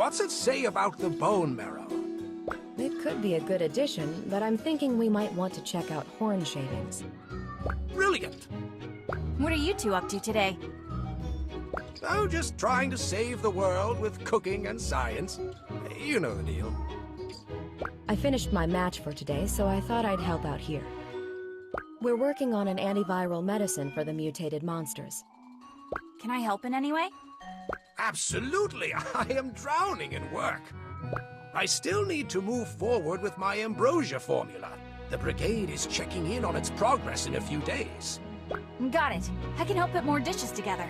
What's it say about the bone marrow? It could be a good addition, but I'm thinking we might want to check out horn shavings. Brilliant! What are you two up to today? Oh, just trying to save the world with cooking and science. You know the deal. I finished my match for today, so I thought I'd help out here. We're working on an antiviral medicine for the mutated monsters. Can I help in any way? Absolutely! I am drowning in work. I still need to move forward with my ambrosia formula. The Brigade is checking in on its progress in a few days. Got it. I can help put more dishes together.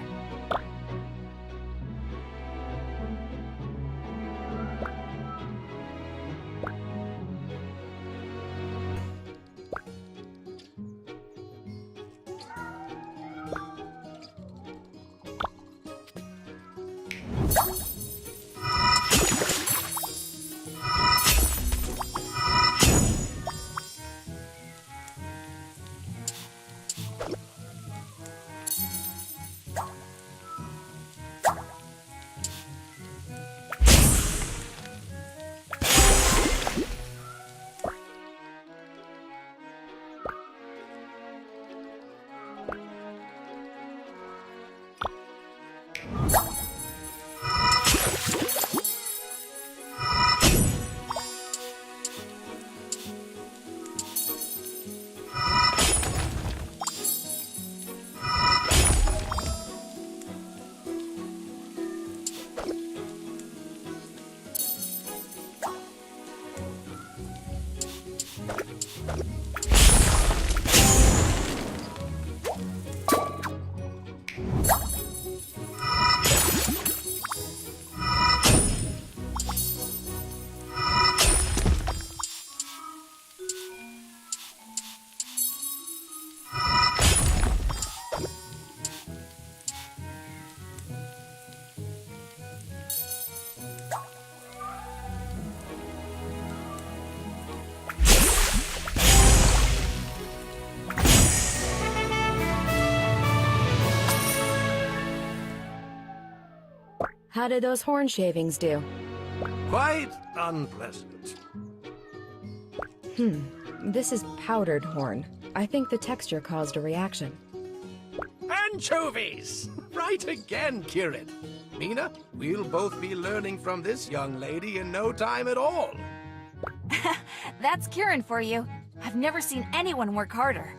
How did those horn shavings do? Quite unpleasant. This is powdered horn. I think the texture caused a reaction. Anchovies! Right again, Kirin. Mina, we'll both be learning from this young lady in no time at all. That's Kieran for you. I've never seen anyone work harder.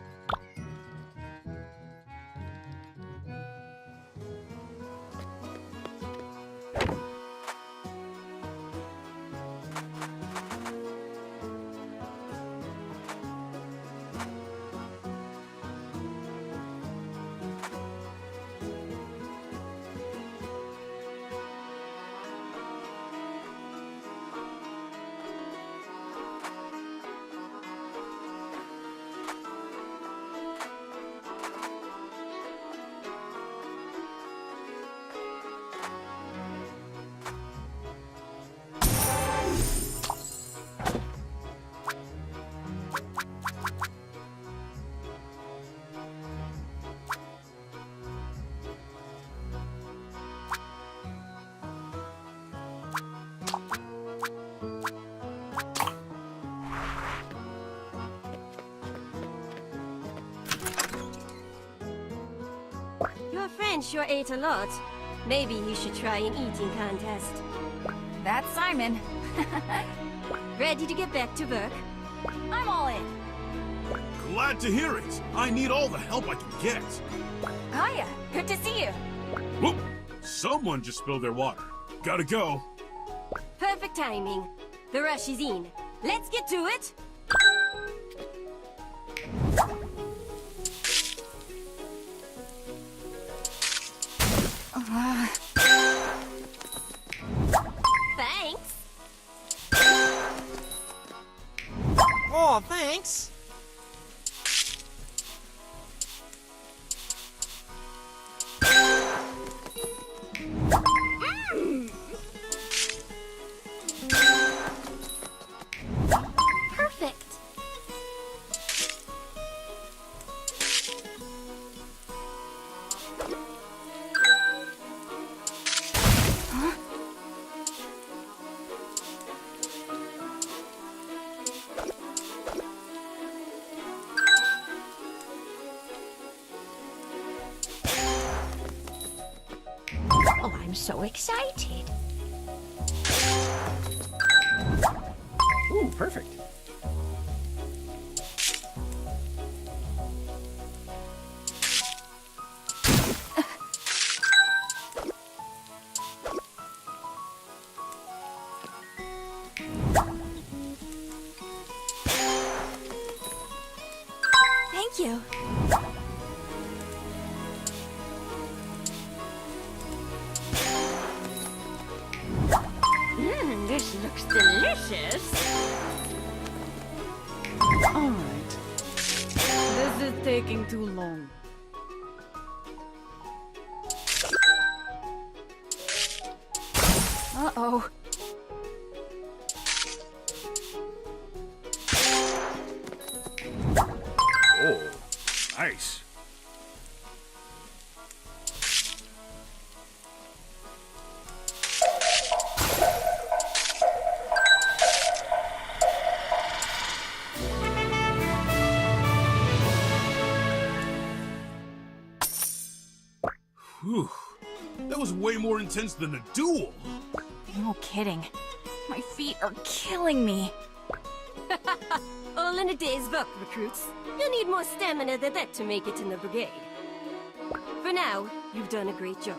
Your friend sure ate a lot. Maybe you should try an eating contest. That's Simon. Ready to get back to work? I'm all in. Glad to hear it. I need all the help I can get. Hiya. Good to see you. Whoop! Someone just spilled their water. Gotta go. Perfect timing. The rush is in. Let's get to it. Thanks. Oh, thanks. Perfect. so excited. Ooh, perfect. Thank you. This looks delicious. All right. This is taking too long. Uh-oh. Oh, nice. Whew. That was way more intense than a duel. No kidding. My feet are killing me. All in a day's work, recruits. You'll need more stamina than that to make it in the brigade. For now, you've done a great job.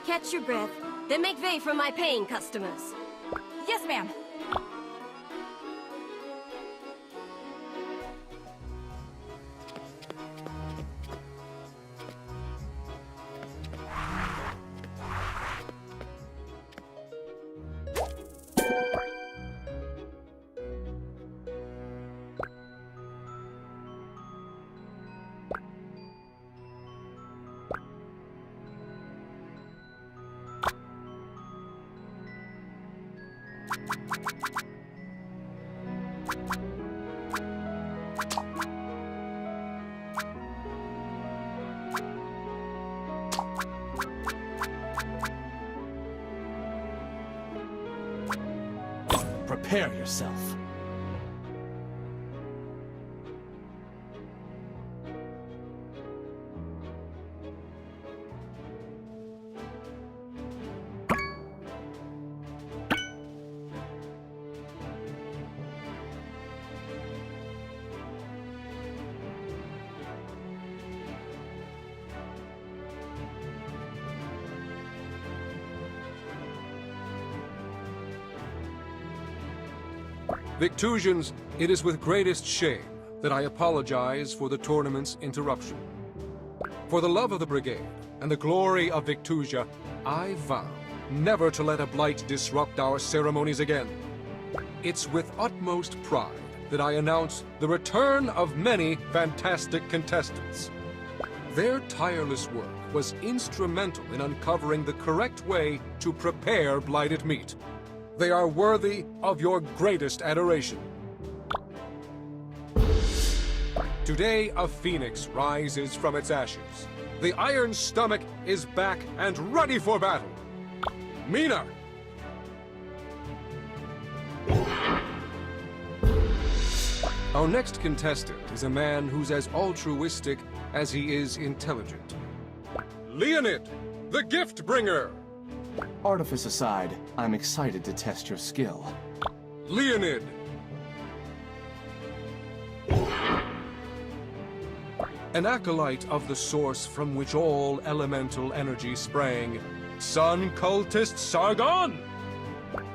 Catch your breath, then make way for my paying customers. Yes, ma'am. Prepare yourself. Victusians, it is with greatest shame that I apologize for the tournament's interruption. For the love of the Brigade and the glory of Victusia, I vow never to let a blight disrupt our ceremonies again. It's with utmost pride that I announce the return of many fantastic contestants. Their tireless work was instrumental in uncovering the correct way to prepare blighted meat. They are worthy of your greatest adoration. Today, a phoenix rises from its ashes. The Iron Stomach is back and ready for battle. Mina! Our next contestant is a man who's as altruistic as he is intelligent. Leonid, the Gift Bringer! Artifice aside, I'm excited to test your skill. Leonid! An acolyte of the source from which all elemental energy sprang, Sun Cultist Sargon!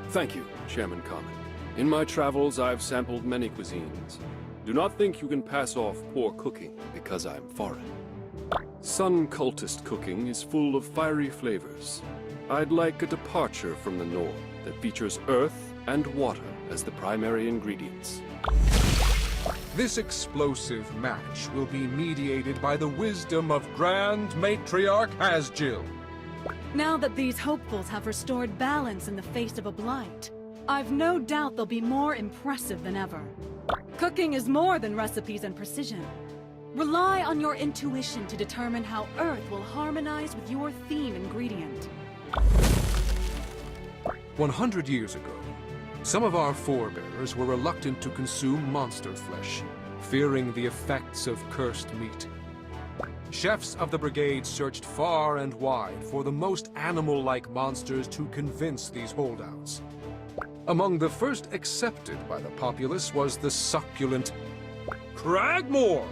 Thank you, Chairman Common. In my travels, I've sampled many cuisines. Do not think you can pass off poor cooking because I'm foreign. Sun Cultist cooking is full of fiery flavors. I'd like a departure from the norm that features earth and water as the primary ingredients. This explosive match will be mediated by the wisdom of Grand Matriarch Hasjill. Now that these hopefuls have restored balance in the face of a blight, I've no doubt they'll be more impressive than ever. Cooking is more than recipes and precision. Rely on your intuition to determine how Earth will harmonize with your theme ingredient. 100 years ago, some of our forebears were reluctant to consume monster flesh, fearing the effects of cursed meat. Chefs of the Brigade searched far and wide for the most animal-like monsters to convince these holdouts. Among the first accepted by the populace was the succulent Cragmore.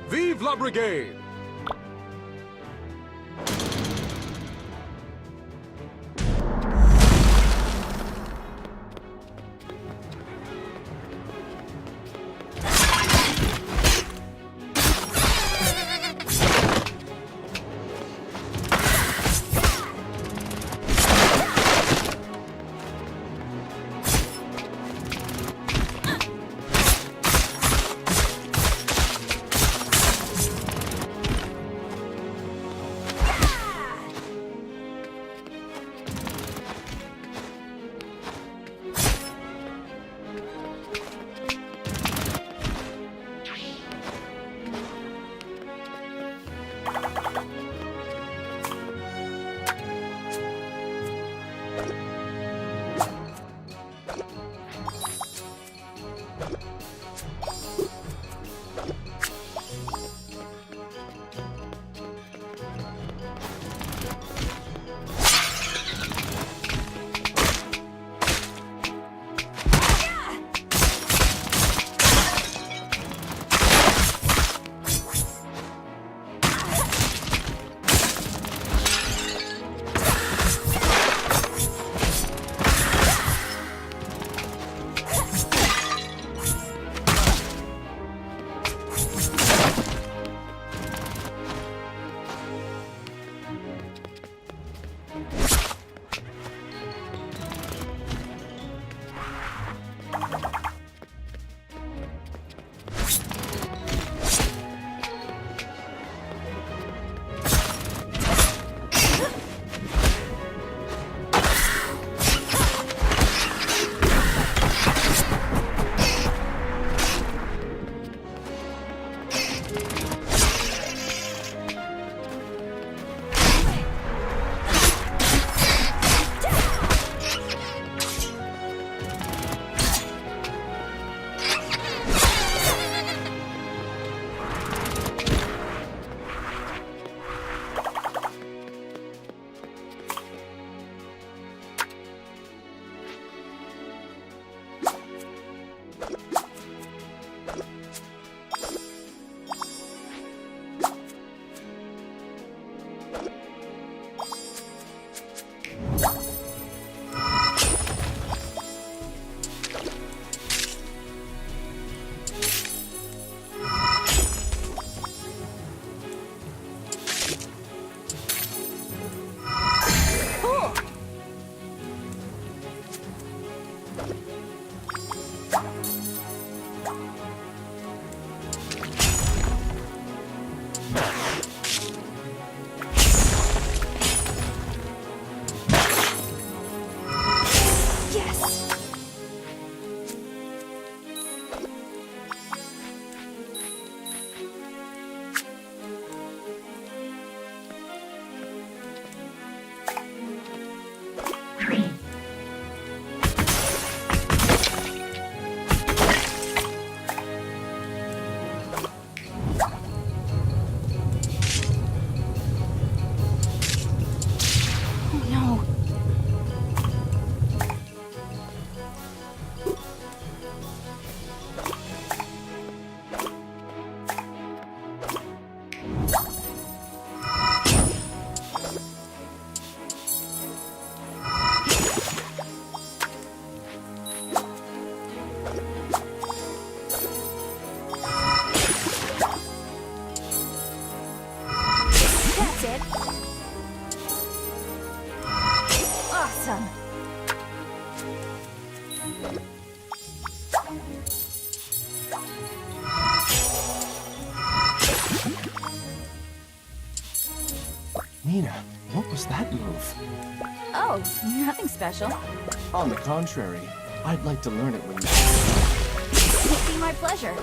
Vive la Brigade! Nina, what was that move? Oh, nothing special. On the contrary, I'd like to learn it when you... It'd be my pleasure.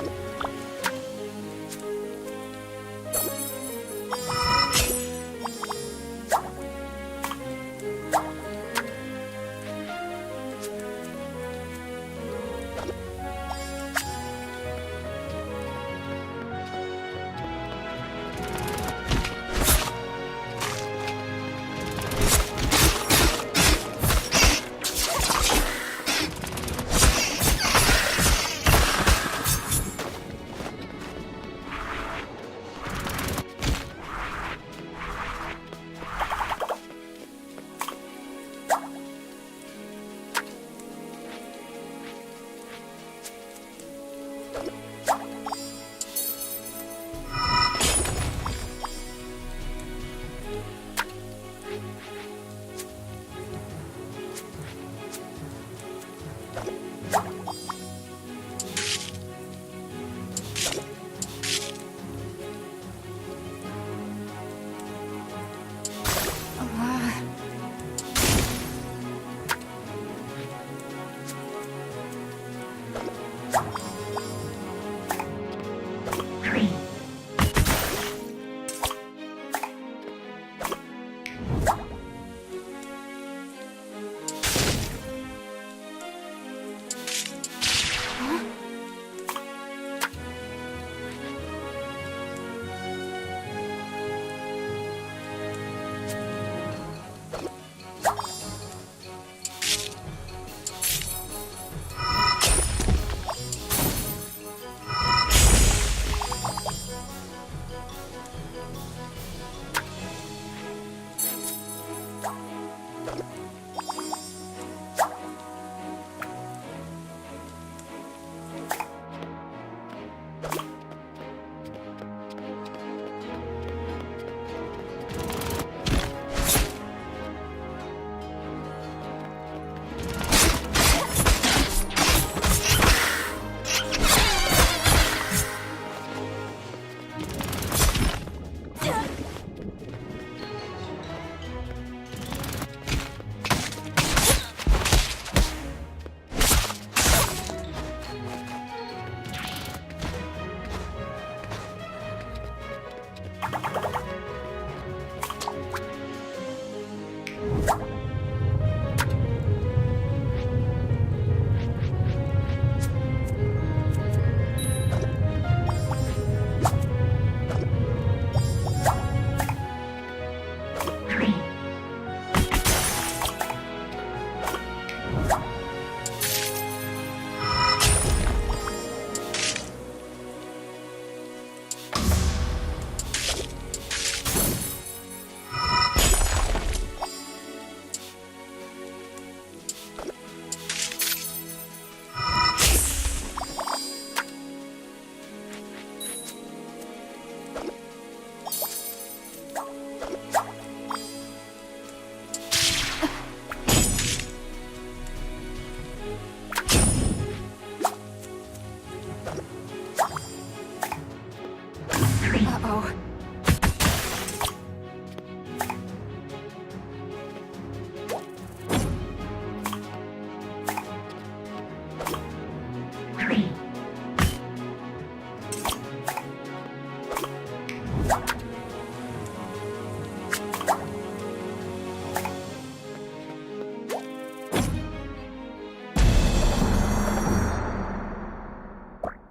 Uh-oh.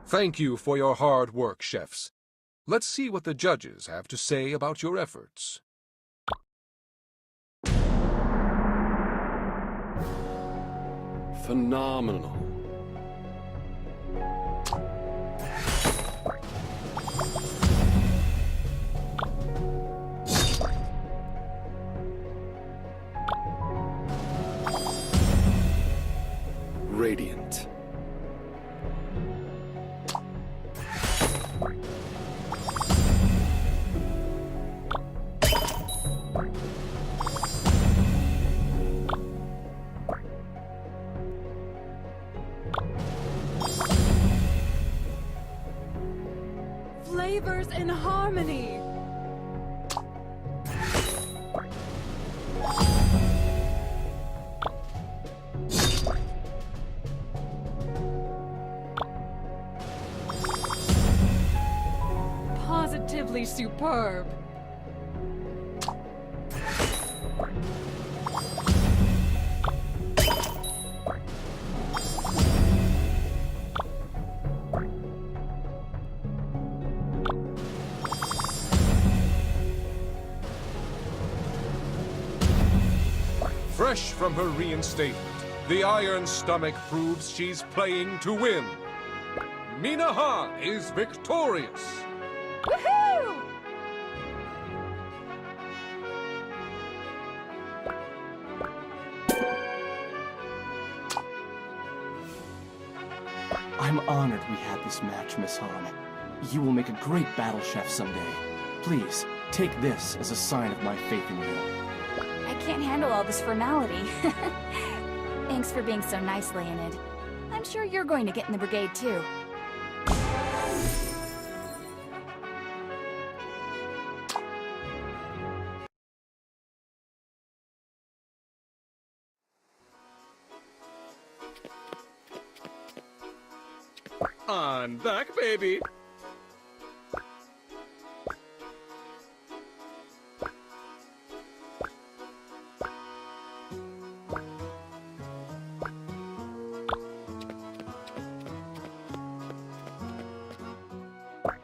Thank you for your hard work, chefs. Let's see what the judges have to say about your efforts. Phenomenal. Radiant. Flavors in harmony. Positively superb. Fresh from her reinstatement, the Iron Stomach proves she's playing to win. Mina Han is victorious. Woohoo! I'm honored we had this match, Miss Han. You will make a great battle chef someday. Please, take this as a sign of my faith in you. I can't handle all this formality. Thanks for being so nice, Leonid. I'm sure you're going to get in the brigade, too. I'm back, baby.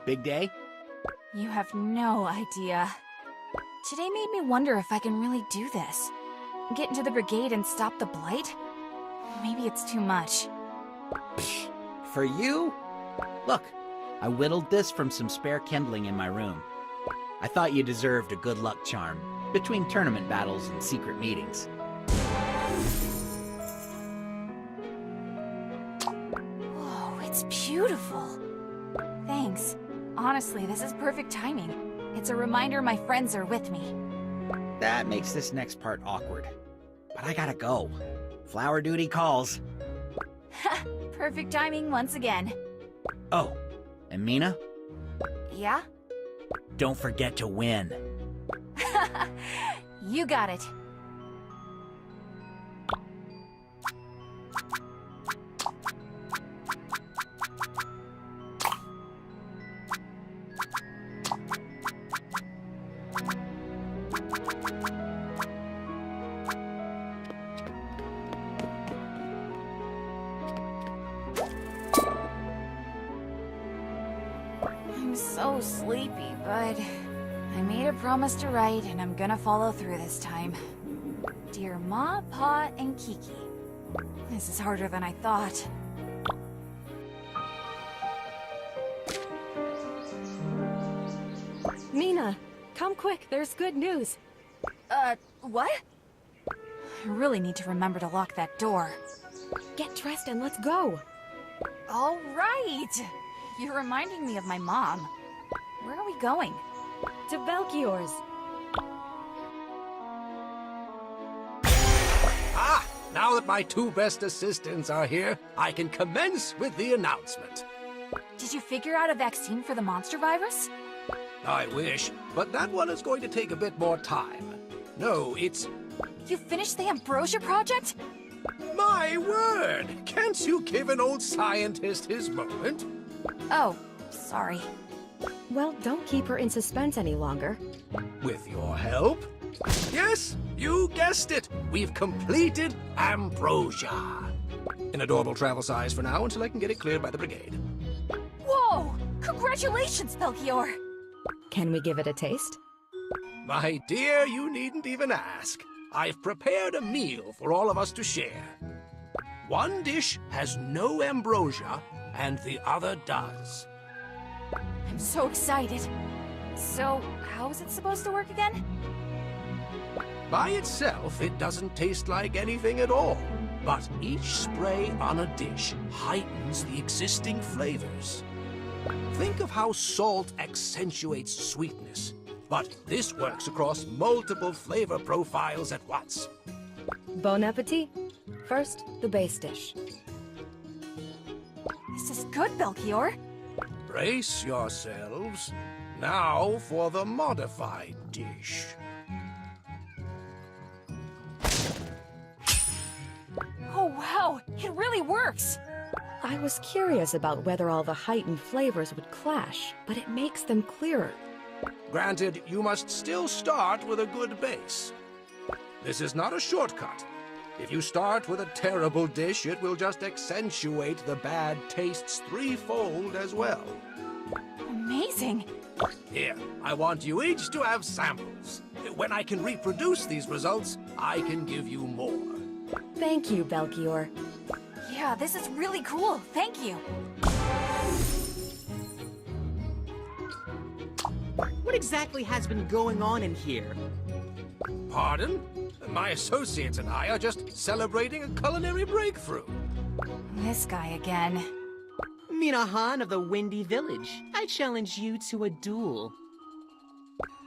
Big day? You have no idea. Today made me wonder if I can really do this. Get into the brigade and stop the blight? Maybe it's too much. For you? Look, I whittled this from some spare kindling in my room. I thought you deserved a good luck charm between tournament battles and secret meetings. Whoa, it's beautiful. Thanks. Honestly, this is perfect timing. It's a reminder my friends are with me. That makes this next part awkward. But I gotta go. Flower duty calls. Perfect timing once again. Oh, and Mina? Yeah? Don't forget to win. You got it. I'm so sleepy, but I made a promise to write, and I'm gonna follow through this time. Dear Ma, Pa, and Kiki, This is harder than I thought. Mina, come quick, there's good news. What? I really need to remember to lock that door. Get dressed and let's go. All right! You're reminding me of my mom. Where are we going? To Belchior's. Ah! Now that my two best assistants are here, I can commence with the announcement. Did you figure out a vaccine for the monster virus? I wish, but that one is going to take a bit more time. No, it's... You finished the Ambrosia project? My word! Can't you give an old scientist his moment? Oh, sorry. Well, don't keep her in suspense any longer. With your help? Yes, you guessed it! We've completed Ambrosia. An adorable travel size for now until I can get it cleared by the Brigade. Whoa! Congratulations, Belchior! Can we give it a taste? My dear, you needn't even ask. I've prepared a meal for all of us to share. One dish has no ambrosia, and the other does. I'm so excited. So, how is it supposed to work again? By itself, it doesn't taste like anything at all. But each spray on a dish heightens the existing flavors. Think of how salt accentuates sweetness. But this works across multiple flavor profiles at once. Bon appetit. First, the base dish. This is good, Belchior. Brace yourselves. Now for the modified dish. Oh, wow! It really works! I was curious about whether all the heightened flavors would clash, but it makes them clearer. Granted, you must still start with a good base. This is not a shortcut. If you start with a terrible dish, it will just accentuate the bad tastes threefold as well. Amazing! Here, I want you each to have samples. When I can reproduce these results, I can give you more. Thank you, Belchior. Yeah, this is really cool. Thank you. What exactly has been going on in here? Pardon? My associates and I are just celebrating a culinary breakthrough. This guy again. Minahan of the Windy Village. I challenge you to a duel.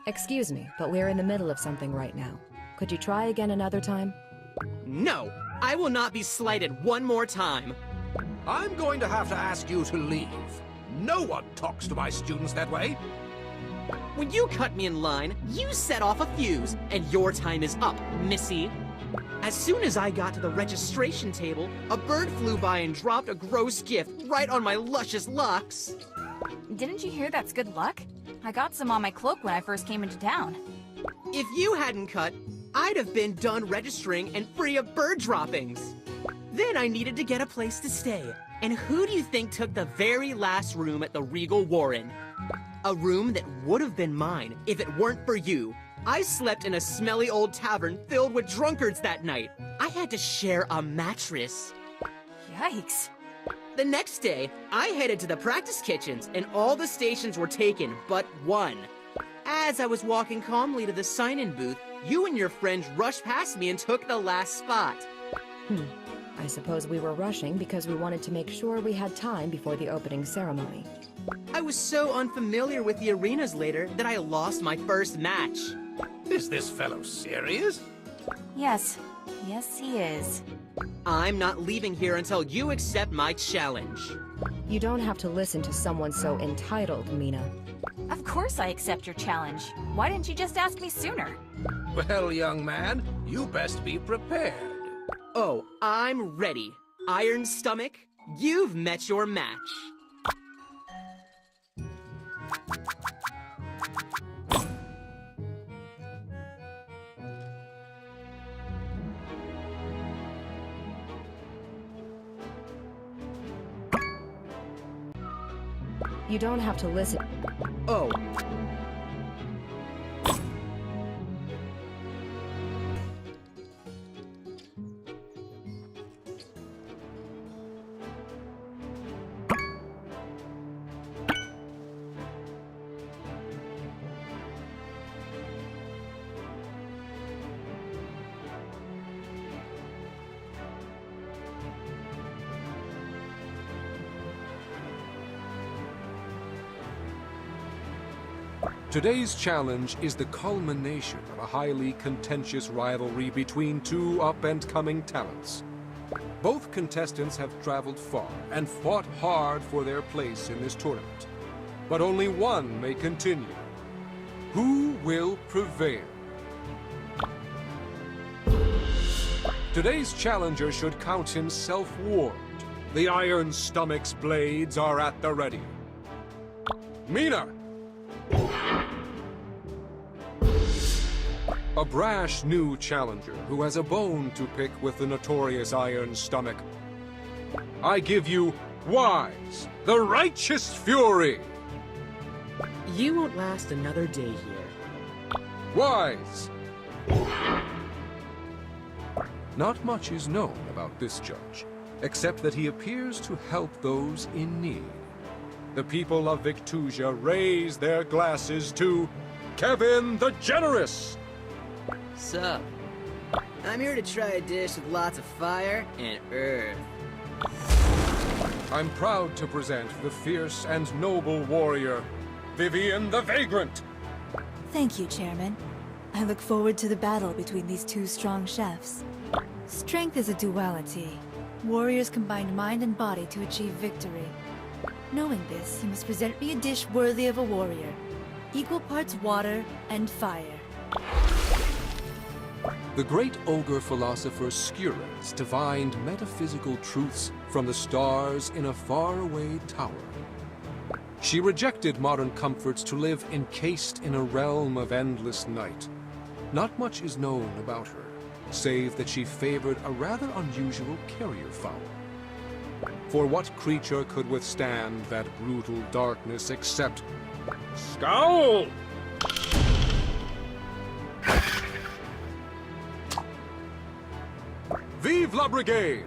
Excuse me, but we're in the middle of something right now. Could you try again another time? No! I will not be slighted one more time. I'm going to have to ask you to leave. No one talks to my students that way. When you cut me in line, you set off a fuse, and your time is up, Missy. As soon as I got to the registration table, a bird flew by and dropped a gross gift right on my luscious locks. Didn't you hear that's good luck? I got some on my cloak when I first came into town. If you hadn't cut, I'd have been done registering and free of bird droppings. Then I needed to get a place to stay. And who do you think took the very last room at the Regal Warren? A room that would have been mine if it weren't for you. I slept in a smelly old tavern filled with drunkards that night. I had to share a mattress. Yikes. The next day, I headed to the practice kitchens, and all the stations were taken but one. As I was walking calmly to the sign-in booth, you and your friends rushed past me and took the last spot. I suppose we were rushing because we wanted to make sure we had time before the opening ceremony. I was so unfamiliar with the arenas later that I lost my first match. Is this fellow serious? Yes. Yes, he is. I'm not leaving here until you accept my challenge. You don't have to listen to someone so entitled, Mina. Of course I accept your challenge. Why didn't you just ask me sooner? Well, young man, you best be prepared. Oh, I'm ready. Iron Stomach, you've met your match. You don't have to listen. Oh. Today's challenge is the culmination of a highly contentious rivalry between two up-and-coming talents. Both contestants have traveled far and fought hard for their place in this tournament. But only one may continue. Who will prevail? Today's challenger should count himself warned. The Iron Stomach's blades are at the ready. Mina! A brash new challenger who has a bone to pick with the notorious Iron Stomach. I give you Wise, the Righteous Fury! You won't last another day here. Wise! Not much is known about this judge, except that he appears to help those in need. The people of Victusia raise their glasses to Kevin the Generous! Sup? I'm here to try a dish with lots of fire and earth. I'm proud to present the fierce and noble warrior, Vivian the Vagrant! Thank you, Chairman. I look forward to the battle between these two strong chefs. Strength is a duality. Warriors combine mind and body to achieve victory. Knowing this, you must present me a dish worthy of a warrior. Equal parts water and fire. The great ogre philosopher Skures divined metaphysical truths from the stars in a faraway tower. She rejected modern comforts to live encased in a realm of endless night. Not much is known about her, save that she favored a rather unusual carrier fowl. For what creature could withstand that brutal darkness except Scowl! Vive la Brigade!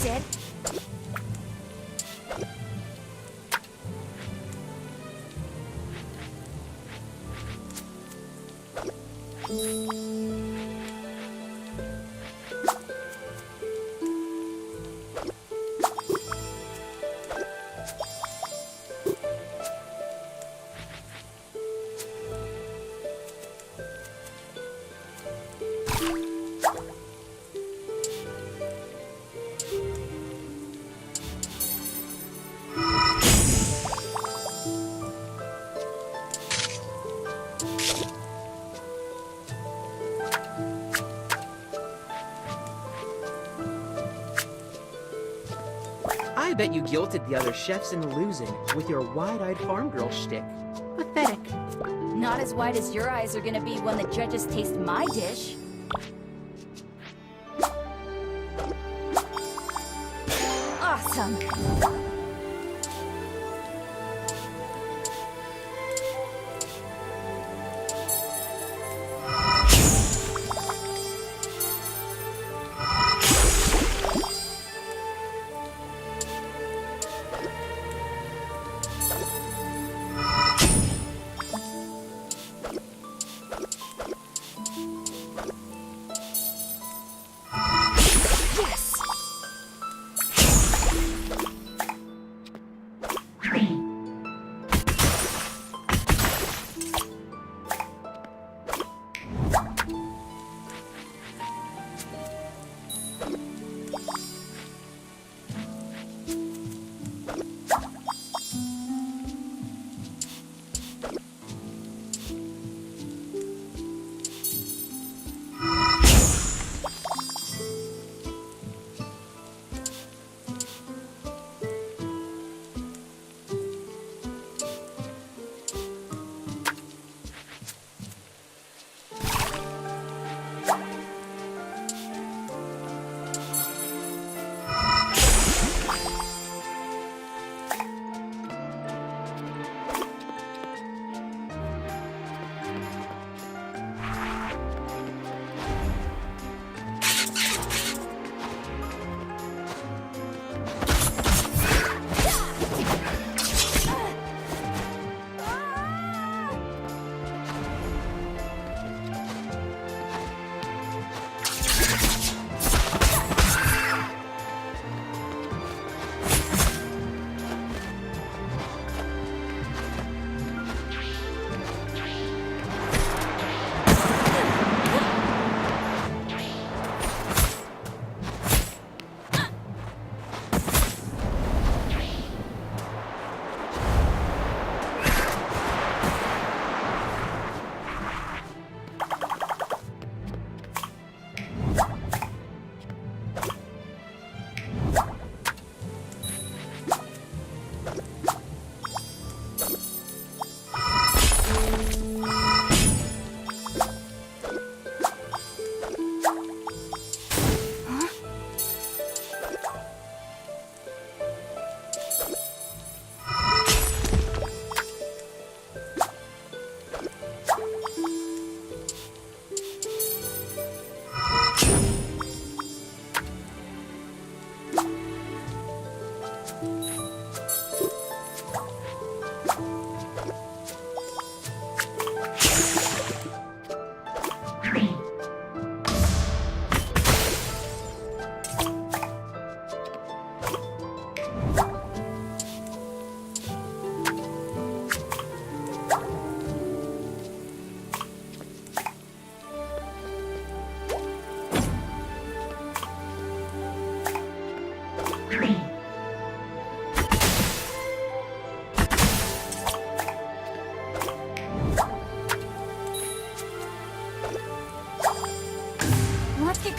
That's it. I bet you guilted the other chefs into losing with your wide-eyed farm girl shtick. Pathetic. Not as wide as your eyes are gonna be when the judges taste my dish. Awesome!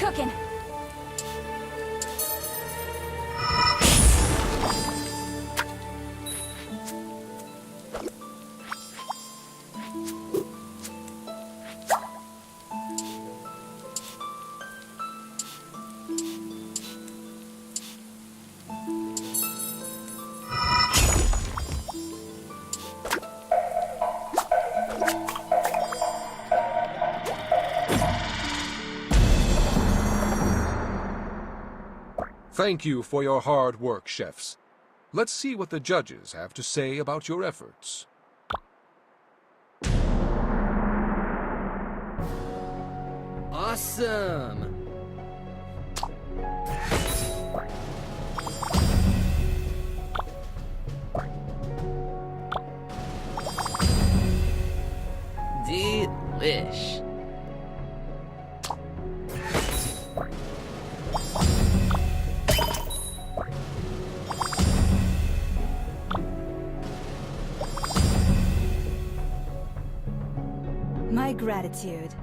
cooking. Thank you for your hard work, chefs. Let's see what the judges have to say about your efforts. Awesome! Delish. My gratitude.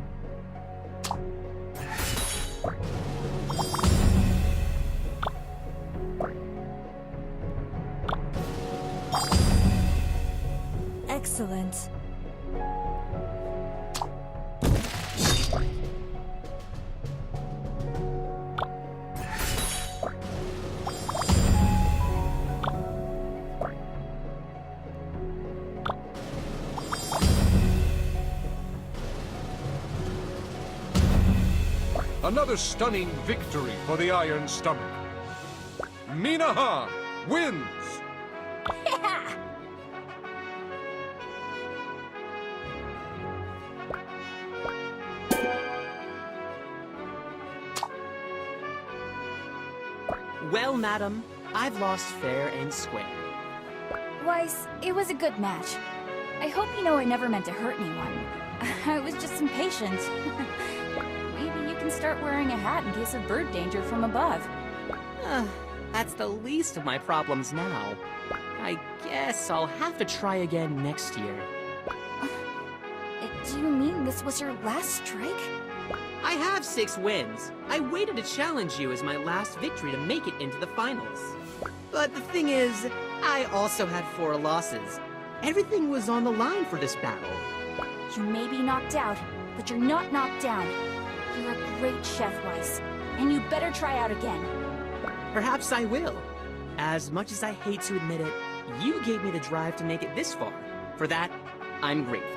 Excellent. Another stunning victory for the Iron Stomach. Minahan wins! Well, madam, I've lost fair and square. Weiss, it was a good match. I hope you know I never meant to hurt anyone. I was just impatient. Maybe you can start wearing a hat in case of bird danger from above. That's the least of my problems now. I guess I'll have to try again next year. Do you mean this was your last strike? I have 6 wins. I waited to challenge you as my last victory to make it into the finals. But the thing is, I also had 4 losses. Everything was on the line for this battle. You may be knocked out, but you're not knocked down. You're a great chef, Weiss, and you better try out again. Perhaps I will. As much as I hate to admit it, you gave me the drive to make it this far. For that, I'm grateful.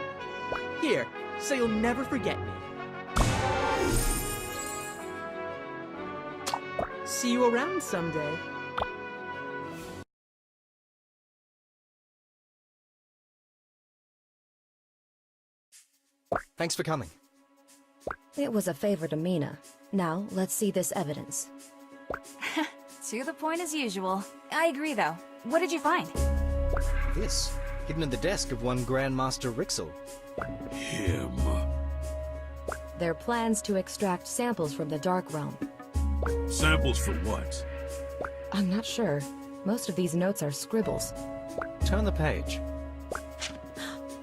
Here, so you'll never forget me. See you around someday. Thanks for coming. It was a favor to Mina. Now, let's see this evidence. To the point as usual. I agree, though. What did you find? This, hidden in the desk of one Grandmaster Rixel. Him. They're plans to extract samples from the Dark Realm. Samples for what? I'm not sure. Most of these notes are scribbles. Turn the page.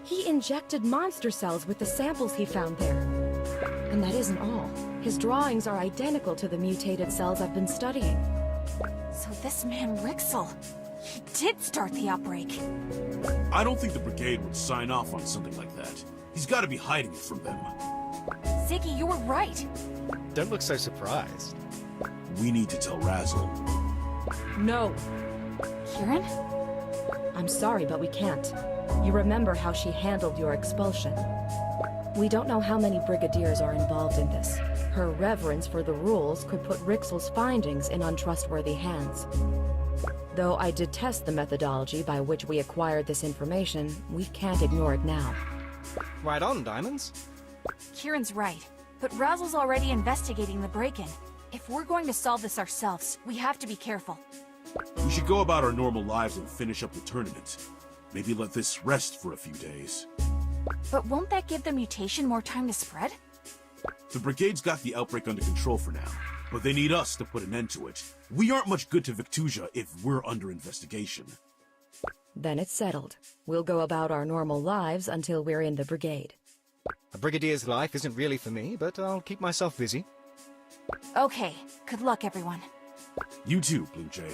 He injected monster cells with the samples he found there. And that isn't all. His drawings are identical to the mutated cells I've been studying. So this man Rixel, he did start the outbreak. I don't think the Brigade would sign off on something like that. He's got to be hiding it from them. Ziggy, you were right. Don't look so surprised. We need to tell Razzle. No. Kieran? I'm sorry, but we can't. You remember how she handled your expulsion. We don't know how many brigadiers are involved in this. Her reverence for the rules could put Rixel's findings in untrustworthy hands. Though I detest the methodology by which we acquired this information, we can't ignore it now. Right on, Diamonds. Kieran's right, but Razzle's already investigating the break-in. If we're going to solve this ourselves, we have to be careful. We should go about our normal lives and finish up the tournament. Maybe let this rest for a few days. But won't that give the mutation more time to spread? The Brigade's got the outbreak under control for now, but they need us to put an end to it. We aren't much good to Victusia if we're under investigation. Then it's settled. We'll go about our normal lives until we're in the Brigade. A brigadier's life isn't really for me, but I'll keep myself busy. Okay, good luck, everyone. You too, Blue Jay.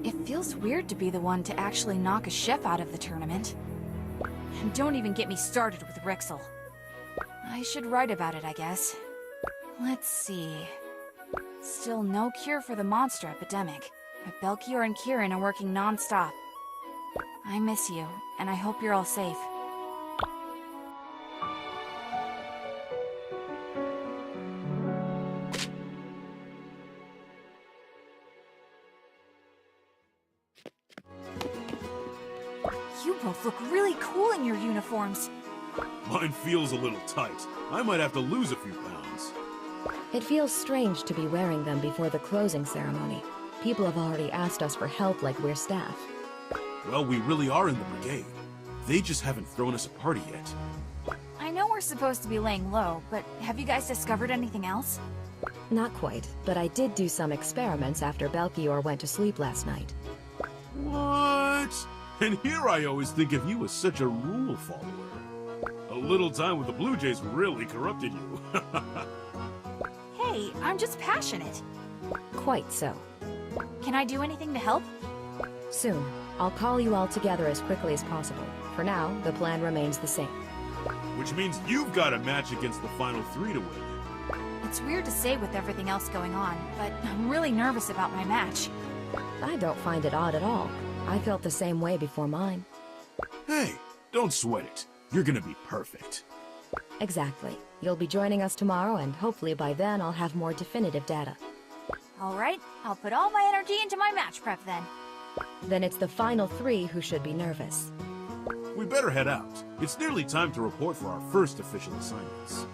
It feels weird to be the one to actually knock a chef out of the tournament. And don't even get me started with Rixel. I should write about it, I guess. Let's see. Still no cure for the monster epidemic, but Belkior and Kieran are working non-stop. I miss you, and I hope you're all safe. You both look really cool in your uniforms. Mine feels a little tight. I might have to lose a few pounds. It feels strange to be wearing them before the closing ceremony. People have already asked us for help like we're staff. Well, we really are in the Brigade. They just haven't thrown us a party yet. I know we're supposed to be laying low, but have you guys discovered anything else? Not quite, but I did do some experiments after Belchior went to sleep last night. What? And here I always think of you as such a rule follower. A little time with the Blue Jays really corrupted you. Hey, I'm just passionate. Quite so. Can I do anything to help? Soon. I'll call you all together as quickly as possible. For now, the plan remains the same. Which means you've got a match against the final 3 to win. It's weird to say with everything else going on, but I'm really nervous about my match. I don't find it odd at all. I felt the same way before mine. Hey, don't sweat it. You're gonna be perfect. Exactly. You'll be joining us tomorrow, and hopefully by then I'll have more definitive data. Alright, I'll put all my energy into my match prep then. Then it's the final 3 who should be nervous. We better head out. It's nearly time to report for our first official assignments.